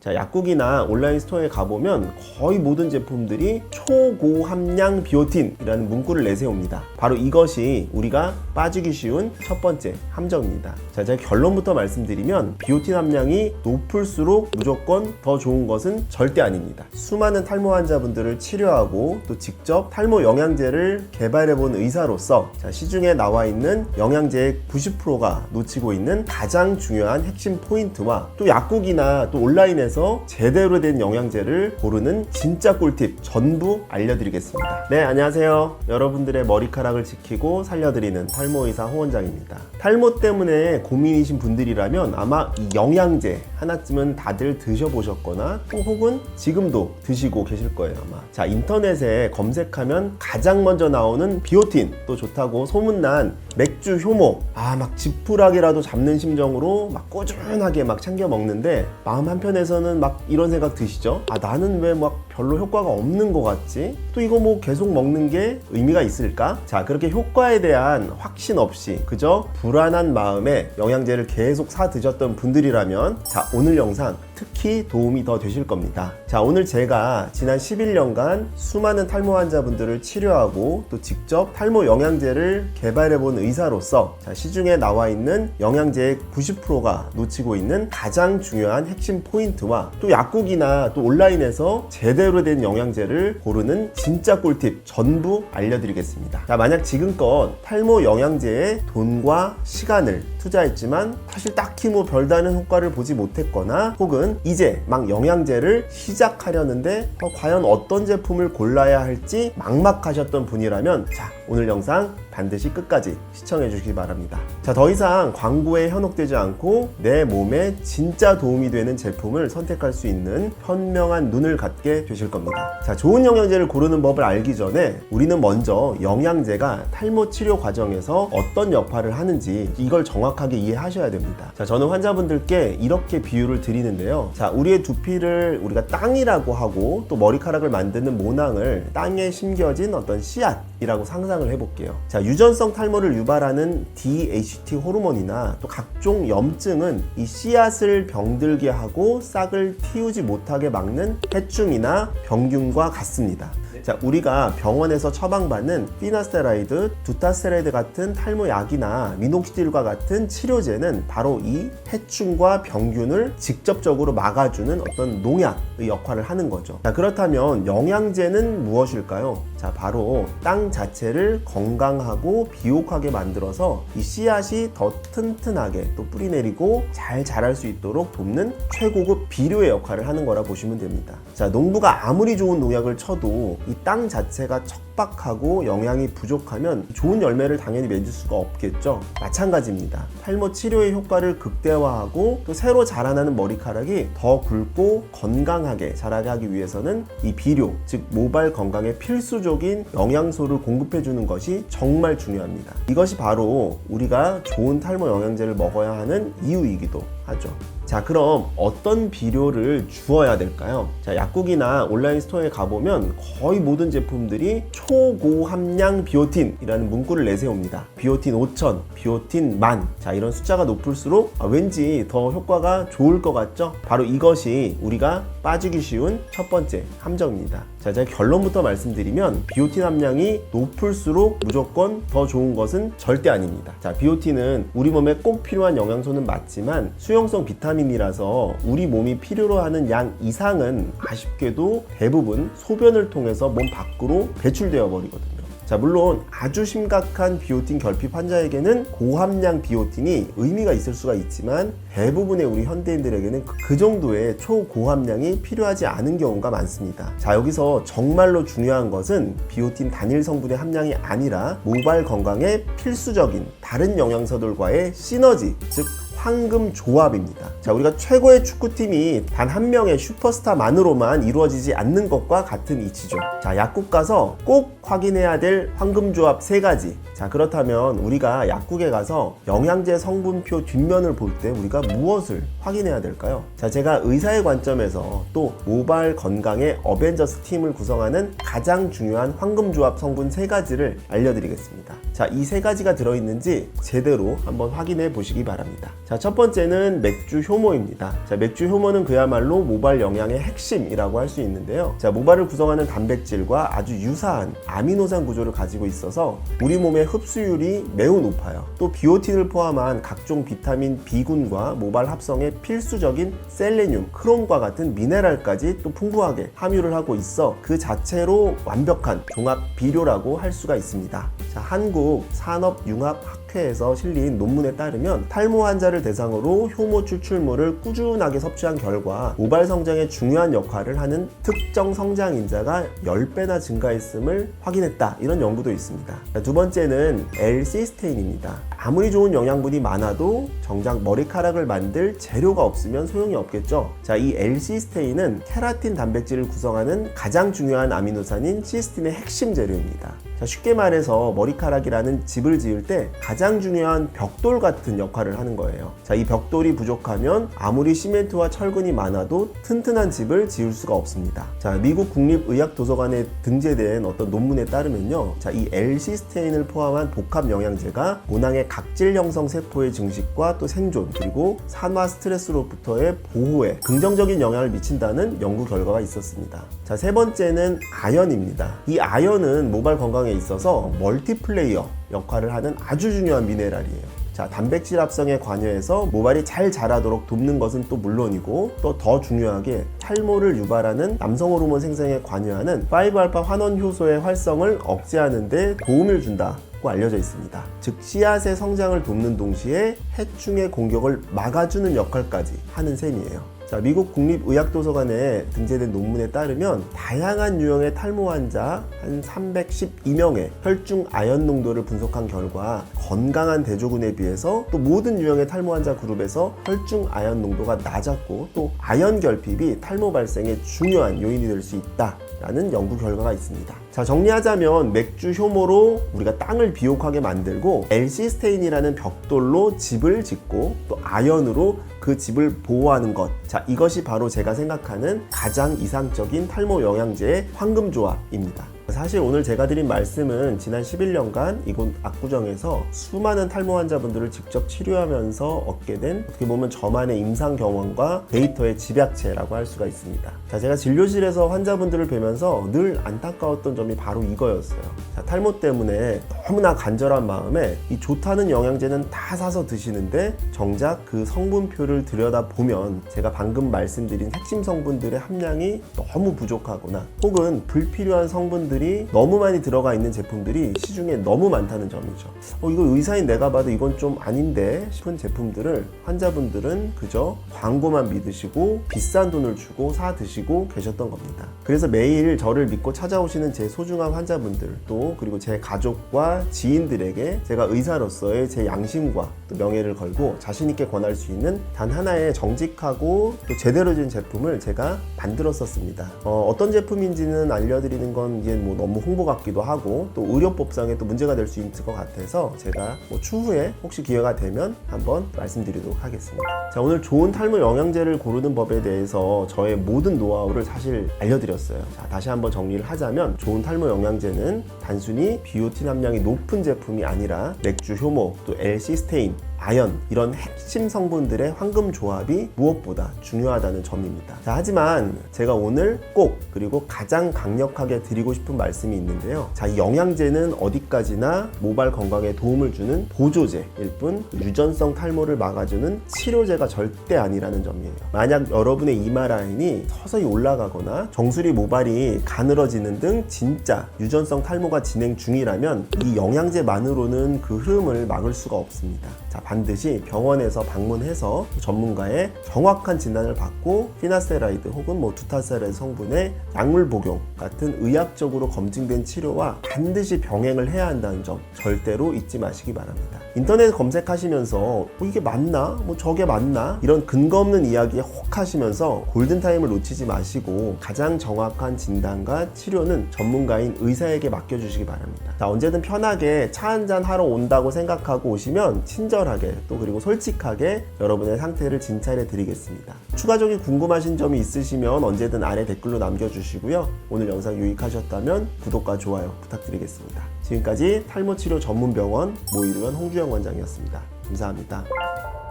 자, 약국이나 온라인 스토어에 가보면 거의 모든 제품들이 초고함량 비오틴이라는 문구를 내세웁니다. 바로 이것이 우리가 빠지기 쉬운 첫 번째 함정입니다. 자, 제가 결론부터 말씀드리면 비오틴 함량이 높을수록 무조건 더 좋은 것은 절대 아닙니다. 수많은 탈모 환자분들을 치료하고 또 직접 탈모 영양제를 개발해본 의사로서 자, 시중에 나와 있는 영양제의 90%가 놓치고 있는 가장 중요한 핵심 포인트와 또 약국이나 또 온라인에서 제대로 된 영양제를 고르는 진짜 꿀팁 전부 알려드리겠습니다. 네, 안녕하세요. 여러분들의 머리카락을 지키고 살려드리는 탈모의사 호원장입니다. 탈모 때문에 고민이신 분들이라면 아마 이 영양제 하나쯤은 다들 드셔보셨거나 또 혹은 지금도 드시고 계실 거예요, 아마. 자, 인터넷에 검색하면 가장 먼저 나오는 비오틴, 또 좋다고 소문난 맥주 효모, 막 지푸라기라도 잡는 심정으로 막 꾸준하게 막 챙겨 먹는데 마음 한편에서는 막 이런 생각 드시죠? 나는 왜 막 별로 효과가 없는 것 같지? 또 이거 뭐 계속 먹는 게 의미가 있을까? 자, 그렇게 효과에 대한 확신 없이 그저 불안한 마음에 영양제를 계속 사 드셨던 분들이라면 자, 오늘 영상 특히 도움이 더 되실 겁니다. 자, 오늘 제가 지난 11년간 수많은 탈모 환자분들을 치료하고 또 직접 탈모 영양제를 개발해본 의사로서 자, 시중에 나와 있는 영양제의 90%가 놓치고 있는 가장 중요한 핵심 포인트와 또 약국이나 또 온라인에서 제대로 된 영양제를 고르는 진짜 꿀팁 전부 알려드리겠습니다. 자, 만약 지금껏 탈모 영양제에 돈과 시간을 투자했지만 사실 딱히 뭐 별다른 효과를 보지 못했거나 혹은 이제 막 영양제를 시작하려는데 과연 어떤 제품을 골라야 할지 막막하셨던 분이라면 자, 오늘 영상 반드시 끝까지 시청해 주시기 바랍니다. 자, 더 이상 광고에 현혹되지 않고 내 몸에 진짜 도움이 되는 제품을 선택할 수 있는 현명한 눈을 갖게 되실 겁니다. 자, 좋은 영양제를 고르는 법을 알기 전에 우리는 먼저 영양제가 탈모 치료 과정에서 어떤 역할을 하는지 이걸 정확하게 이해하셔야 됩니다. 자, 저는 환자분들께 이렇게 비유를 드리는데요. 자, 우리의 두피를 우리가 땅이라고 하고 또 머리카락을 만드는 모낭을 땅에 심겨진 어떤 씨앗이라고 상상을 해볼게요. 자, 유전성 탈모를 유발하는 DHT 호르몬이나 또 각종 염증은 이 씨앗을 병들게 하고 싹을 틔우지 못하게 막는 해충이나 병균과 같습니다. 자, 우리가 병원에서 처방받는 피나스테라이드, 두타스테라이드 같은 탈모 약이나 미녹시딜과 같은 치료제는 바로 이 해충과 병균을 직접적으로 막아주는 어떤 농약의 역할을 하는 거죠. 자, 그렇다면 영양제는 무엇일까요? 자, 바로 땅 자체를 건강하고 비옥하게 만들어서 이 씨앗이 더 튼튼하게 또 뿌리내리고 잘 자랄 수 있도록 돕는 최고급 비료의 역할을 하는 거라 보시면 됩니다. 자, 농부가 아무리 좋은 농약을 쳐도 이 땅 자체가 척박하고 영양이 부족하면 좋은 열매를 당연히 맺을 수가 없겠죠. 마찬가지입니다. 탈모 치료의 효과를 극대화하고 또 새로 자라나는 머리카락이 더 굵고 건강하게 자라게 하기 위해서는 이 비료, 즉 모발 건강에 필수적인 영양소를 공급해 주는 것이 정말 중요합니다. 이것이 바로 우리가 좋은 탈모 영양제를 먹어야 하는 이유이기도 하죠. 자, 그럼 어떤 비료를 주어야 될까요? 자, 약국이나 온라인 스토어에 가보면 거의 모든 제품들이 초고함량 비오틴이라는 문구를 내세웁니다. 비오틴 5000, 비오틴 10,000. 자, 이런 숫자가 높을수록 왠지 더 효과가 좋을 것 같죠? 바로 이것이 우리가 빠지기 쉬운 첫 번째 함정입니다. 자, 제가 결론부터 말씀드리면 비오틴 함량이 높을수록 무조건 더 좋은 것은 절대 아닙니다. 자, 비오틴은 우리 몸에 꼭 필요한 영양소는 맞지만 수용성 비타민이라서 우리 몸이 필요로 하는 양 이상은 아쉽게도 대부분 소변을 통해서 몸 밖으로 배출되어 버리거든요. 자, 물론 아주 심각한 비오틴 결핍 환자에게는 고함량 비오틴이 의미가 있을 수가 있지만 대부분의 우리 현대인들에게는 그 정도의 초고함량이 필요하지 않은 경우가 많습니다. 자, 여기서 정말로 중요한 것은 비오틴 단일 성분의 함량이 아니라 모발 건강에 필수적인 다른 영양소들과의 시너지, 즉 황금 조합입니다. 자, 우리가 최고의 축구팀이 단 한 명의 슈퍼스타만으로만 이루어지지 않는 것과 같은 이치죠. 자, 약국 가서 꼭 확인해야 될 황금 조합 3가지. 자, 그렇다면 우리가 약국에 가서 영양제 성분표 뒷면을 볼 때 우리가 무엇을 확인해야 될까요? 자, 제가 의사의 관점에서 또 모발 건강의 어벤져스 팀을 구성하는 가장 중요한 황금 조합 성분 3가지를 알려드리겠습니다. 자, 이 3가지가 들어있는지 제대로 한번 확인해 보시기 바랍니다. 자, 첫 번째는 맥주 효모입니다. 자, 맥주 효모는 그야말로 모발 영양의 핵심이라고 할 수 있는데요. 자, 모발을 구성하는 단백질과 아주 유사한 아미노산 구조를 가지고 있어서 우리 몸의 흡수율이 매우 높아요. 또 비오틴을 포함한 각종 비타민 B군과 모발 합성에 필수적인 셀레늄, 크롬과 같은 미네랄까지 또 풍부하게 함유를 하고 있어 그 자체로 완벽한 종합 비료라고 할 수가 있습니다. 자, 한국산업융합학회에서 실린 논문에 따르면 탈모 환자를 대상으로 효모 추출물을 꾸준하게 섭취한 결과 모발 성장에 중요한 역할을 하는 특정 성장인자가 10배나 증가했음을 확인했다. 이런 연구도 있습니다. 자, 두 번째는 L-시스테인입니다. 아무리 좋은 영양분이 많아도 정작 머리카락을 만들 재료가 없으면 소용이 없겠죠. 자, 이 L-시스테인은 케라틴 단백질을 구성하는 가장 중요한 아미노산인 시스틴의 핵심 재료입니다. 자, 쉽게 말해서 머리카락이라는 집을 지을 때 가장 중요한 벽돌 같은 역할을 하는 거예요. 자, 이 벽돌이 부족하면 아무리 시멘트와 철근이 많아도 튼튼한 집을 지을 수가 없습니다. 자, 미국 국립의학도서관에 등재된 어떤 논문에 따르면요. 자, 이 L-시스테인을 포함한 복합 영양제가 모낭의 각질 형성 세포의 증식과 또 생존, 그리고 산화 스트레스로부터의 보호에 긍정적인 영향을 미친다는 연구 결과가 있었습니다. 자, 세 번째는 아연입니다. 이 아연은 모발 건강에 있어서 멀티플레이어 역할을 하는 아주 중요한 미네랄이에요. 자, 단백질 합성에 관여해서 모발이 잘 자라도록 돕는 것은 또 물론이고 또 더 중요하게 탈모를 유발하는 남성 호르몬 생성에 관여하는 5알파 환원 효소의 활성을 억제하는 데 도움을 준다고 알려져 있습니다. 즉 씨앗의 성장을 돕는 동시에 해충의 공격을 막아주는 역할까지 하는 셈이에요. 자, 미국 국립의학도서관에 등재된 논문에 따르면 다양한 유형의 탈모 환자 한 312명의 혈중 아연 농도를 분석한 결과 건강한 대조군에 비해서 또 모든 유형의 탈모 환자 그룹에서 혈중 아연 농도가 낮았고 또 아연 결핍이 탈모 발생의 중요한 요인이 될 수 있다라는 연구 결과가 있습니다. 자, 정리하자면 맥주 효모로 우리가 땅을 비옥하게 만들고 L-시스테인이라는 벽돌로 집을 짓고 또 아연으로 그 집을 보호하는 것. 자, 이것이 바로 제가 생각하는 가장 이상적인 탈모 영양제의 황금조합입니다. 사실 오늘 제가 드린 말씀은 지난 11년간 이곳 압구정에서 수많은 탈모 환자분들을 직접 치료하면서 얻게 된 어떻게 보면 저만의 임상 경험과 데이터의 집약체라고 할 수가 있습니다. 자, 제가 진료실에서 환자분들을 뵈면서 늘 안타까웠던 점이 바로 이거였어요. 자, 탈모 때문에 너무나 간절한 마음에 이 좋다는 영양제는 다 사서 드시는데 정작 그 성분표를 들여다보면 제가 방금 말씀드린 핵심 성분들의 함량이 너무 부족하거나 혹은 불필요한 성분들이 너무 많이 들어가 있는 제품들이 시중에 너무 많다는 점이죠. 이거 의사인 내가 봐도 이건 좀 아닌데 싶은 제품들을 환자분들은 그저 광고만 믿으시고 비싼 돈을 주고 사 드시고 계셨던 겁니다. 그래서 매일 저를 믿고 찾아오시는 제 소중한 환자분들 또 그리고 제 가족과 지인들에게 제가 의사로서의 제 양심과 또 명예를 걸고 자신 있게 권할 수 있는 단 하나의 정직하고 또 제대로 된 제품을 제가 만들었었습니다. 어떤 제품인지는 알려드리는 건 이제 뭐 너무 홍보 같기도 하고 또 의료법상에 또 문제가 될 수 있을 것 같아서 제가 뭐 추후에 혹시 기회가 되면 한번 말씀드리도록 하겠습니다. 자, 오늘 좋은 탈모 영양제를 고르는 법에 대해서 저의 모든 노하우를 사실 알려드렸어요. 자, 다시 한번 정리를 하자면 좋은 탈모 영양제는 단순히 비오틴 함량이 높은 제품이 아니라 맥주 효모, 또 L-시스테인, 아연 이런 핵심 성분들의 황금 조합이 무엇보다 중요하다는 점입니다. 자, 하지만 제가 오늘 꼭 그리고 가장 강력하게 드리고 싶은 말씀이 있는데요. 자, 이 영양제는 어디까지나 모발 건강에 도움을 주는 보조제일 뿐 유전성 탈모를 막아주는 치료제가 절대 아니라는 점이에요. 만약 여러분의 이마 라인이 서서히 올라가거나 정수리 모발이 가늘어지는 등 진짜 유전성 탈모가 진행 중이라면 이 영양제만으로는 그 흐름을 막을 수가 없습니다. 자, 반드시 병원에서 방문해서 전문가의 정확한 진단을 받고 피나스테라이드 혹은 두타세라이드 성분의 약물 복용 같은 의학적으로 검증된 치료와 반드시 병행을 해야 한다는 점 절대로 잊지 마시기 바랍니다. 인터넷 검색하시면서 이게 맞나? 저게 맞나? 이런 근거 없는 이야기에 혹 하시면서 골든타임을 놓치지 마시고 가장 정확한 진단과 치료는 전문가인 의사에게 맡겨주시기 바랍니다. 자, 언제든 편하게 차 한잔 하러 온다고 생각하고 오시면 친절하게 또 그리고 솔직하게 여러분의 상태를 진찰해 드리겠습니다. 추가적인 궁금하신 점이 있으시면 언제든 아래 댓글로 남겨주시고요. 오늘 영상 유익하셨다면 구독과 좋아요 부탁드리겠습니다. 지금까지 탈모치료 전문병원 모이루연 홍주영 원장이었습니다. 감사합니다.